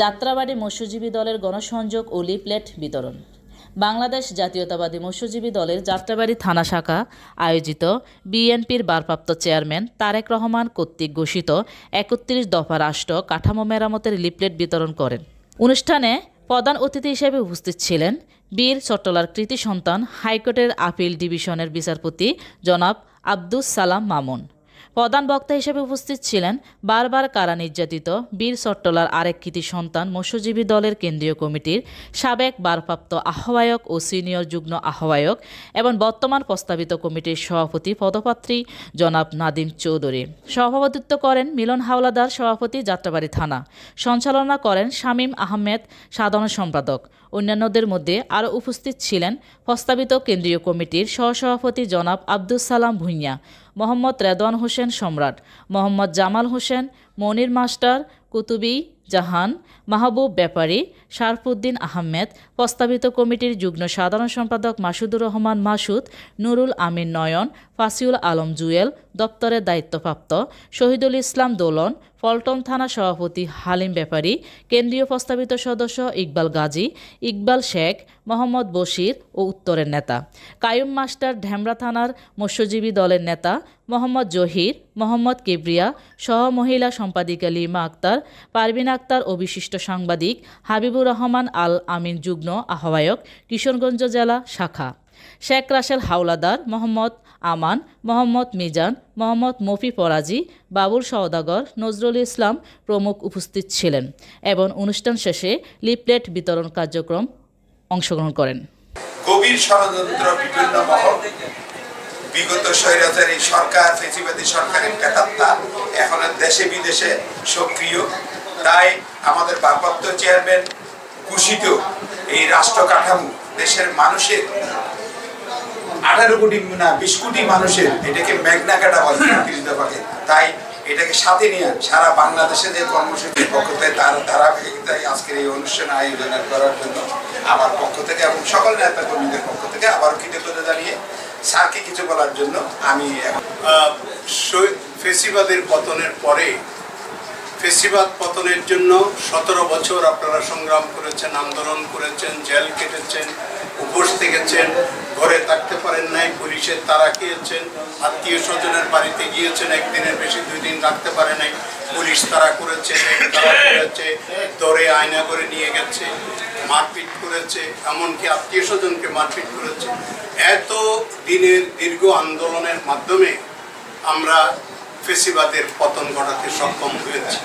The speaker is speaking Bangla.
যাত্রাবাড়ী মৎস্যজীবী দলের গণসংযোগ ও লিফলেট বিতরণ। বাংলাদেশ জাতীয়তাবাদী মৎস্যজীবী দলের যাত্রাবাড়ী থানা শাখা আয়োজিত বিএনপির ভারপ্রাপ্ত চেয়ারম্যান তারেক রহমান কর্তৃক ঘোষিত ৩১ দফা রাষ্ট্র কাঠামো মেরামতের লিফলেট বিতরণ করেন। অনুষ্ঠানে প্রধান অতিথি হিসেবে উপস্থিত ছিলেন বীর চট্টলার কৃতি সন্তান হাইকোর্টের আপিল ডিভিশনের বিচারপতি জনাব আব্দুস সালাম মামুন। প্রধান বক্তা হিসেবে উপস্থিত ছিলেন বারবার কারা নির্যাতিত বীর চট্টলার আরেক কৃতি সন্তান মৎস্যজীবী দলের কেন্দ্রীয় কমিটির সাবেক ভারপ্রাপ্ত আহ্বায়ক ও সিনিয়র যুগ্ম আহ্বায়ক এবং বর্তমান প্রস্তাবিত কমিটির সভাপতি পদপ্রার্থী জনাব নাদিম চৌধুরী। সভাপতিত্ব করেন মিলন হাওলাদার, সভাপতি যাত্রাবাড়ী থানা। সঞ্চালনা করেন শামীম আহমেদ, সাধারণ সম্পাদক। অন্যান্যদের মধ্যে আরও উপস্থিত ছিলেন প্রস্তাবিত কেন্দ্রীয় কমিটির সহসভাপতি জনাব আব্দুস সালাম ভূঁইয়া, মোহাম্মদ রেদওয়ান হোসেন সম্রাট, মোহাম্মদ জামাল হোসেন, মনির মাস্টার, কুতুবী জাহান, মাহবুব ব্যাপারী, শারফুদ্দিন আহমেদ, প্রস্তাবিত কমিটির যুগ্ম সাধারণ সম্পাদক মাসুদুর রহমান মাসুদ, নুরুল আমিন নয়ন, ফাসিউল আলম জুয়েল, দপ্তরের দায়িত্বপ্রাপ্ত শহীদুল ইসলাম দোলন, পল্টন থানা সভাপতি হালিম ব্যাপারী, কেন্দ্রীয় প্রস্তাবিত সদস্য ইকবাল গাজী, ইকবাল শেখ, মোহাম্মদ বশির ও উত্তরের নেতা কায়ুম মাস্টার, ঢেমরা থানার মৎস্যজীবী দলের নেতা মোহাম্মদ জহির, মোহাম্মদ কিবরিয়া, সহ মহিলা সম্পাদিকা লিমা আক্তার, পারভিন আক্তার ও বিশিষ্ট সাংবাদিক হাবিবুর রহমান আল আমিন, যুগ্ম আহ্বায়ক কিশোরগঞ্জ জেলা শাখা, শেখ রাসেল হাওলাদার, মোহাম্মদ আমান, মোহাম্মদ মিজান, মোহাম্মদ মফি ফরাজি, বাবুল সওদাগর, নজরুল ইসলাম প্রমুখ উপস্থিত ছিলেন এবং অনুষ্ঠান শেষে লিফলেট বিতরণ কার্যক্রম অংশগ্রহণ করেন। গভীর ষড়যন্ত্র বিভিন্ন মহল, বিগত স্বৈরাচারী সরকার, ফেসিবাদী সরকারের প্রেতাত্মা এখন দেশে বিদেশে সক্রিয়। তাই আমাদের ভারপ্রাপ্ত চেয়ারম্যান ঘোষিত এই রাষ্ট্র কাঠামো দেশের মানুষের 18 কোটি না 20 কোটি মানুষের, এটাকে মেঘনা কাটা বলে ৩০ দফাকে। তাই এটাকে সাথে নিয়ে সারা বাংলাদেশে যে কর্মসূচির পক্ষ থেকে তারা আজকের এই অনুষ্ঠান আয়োজন করার জন্য আমার পক্ষ থেকে এবং সকল নেতা কর্মীদের পক্ষ থেকে আবারও কৃতজ্ঞতা জানিয়ে স্যারকে কিছু বলার জন্য আমি ফেসিবাদের পতনের পরে ফেসিবাদ পতনের জন্য 17 বছর আপনারা সংগ্রাম করেছেন, আন্দোলন করেছেন, জেল কেটেছেন, উপোস থেকেছেন, ঘরে থাকতে পারেন নাই, পুলিশের তাড়া খেয়েছেন, আত্মীয় স্বজনের বাড়িতে গিয়েছেন, একদিনের বেশি 2 দিন রাখতে পারে নাই, পুলিশ তাড়া করেছে, ধরে আয়না করে নিয়ে গেছে, মারপিট করেছে, এমনকি আত্মীয় স্বজনকে মারপিট করেছে। এত দিনের দীর্ঘ আন্দোলনের মাধ্যমে আমরা ফেসিবাদের পতন ঘটাতে সক্ষম হয়েছি।